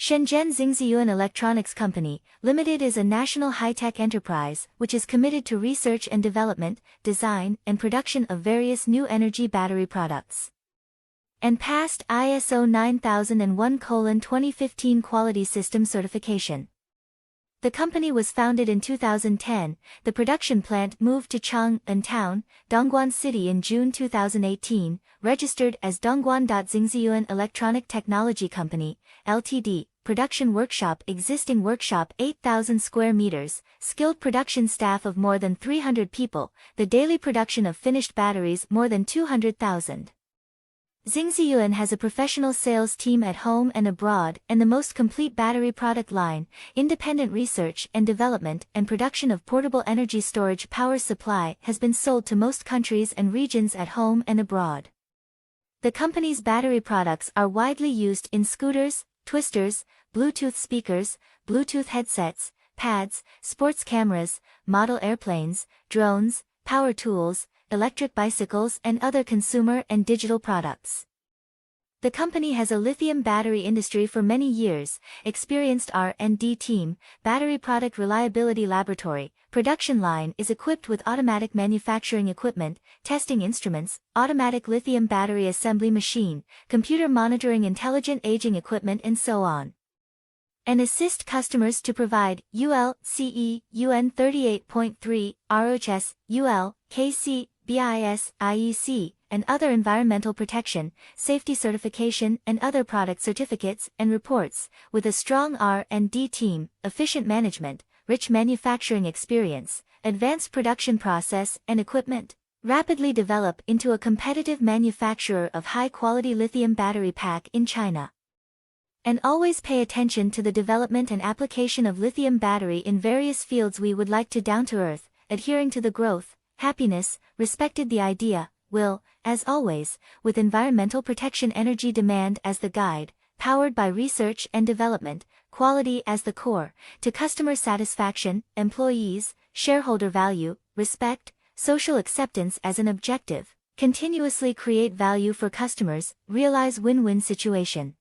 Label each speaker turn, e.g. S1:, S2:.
S1: Shenzhen Xingzhiyuan Electronics Company, Limited is a national high-tech enterprise which is committed to research and development, design, and production of various new energy battery products. And passed ISO 9001:2015 quality system certification. The company was founded in 2010, the production plant moved to Chang, town, Dongguan City in June 2018, registered as Dongguan Xingzhiyuan Electronic Technology Company, Ltd., production workshop existing workshop 8,000 square meters, skilled production staff of more than 300 people, the daily production of finished batteries more than 200,000. Xingzhiyuan has a professional sales team at home and abroad and the most complete battery product line, independent research and development and production of portable energy storage power supply has been sold to most countries and regions at home and abroad. The company's battery products are widely used in scooters, twisters, Bluetooth speakers, Bluetooth headsets, pads, sports cameras, model airplanes, drones, power tools, electric bicycles and other consumer and digital products. The company has a lithium battery industry for many years, experienced R&D team, battery product reliability laboratory, production line is equipped with automatic manufacturing equipment, testing instruments, automatic lithium battery assembly machine, computer monitoring intelligent aging equipment and so on. And assist customers to provide UL, CE, UN 38.3, ROHS, UL, KC, BIS, IEC, and other environmental protection, safety certification and other product certificates and reports, with a strong R&D team, efficient management, rich manufacturing experience, advanced production process and equipment, rapidly develop into a competitive manufacturer of high-quality lithium battery pack in China. And always pay attention to the development and application of lithium battery in various fields. We would like to down to earth, adhering to the growth, happiness, respected the idea, will, as always, with environmental protection energy demand as the guide, powered by research and development, quality as the core, to customer satisfaction, employees, shareholder value, respect, social acceptance as an objective, continuously create value for customers, realize win-win situation.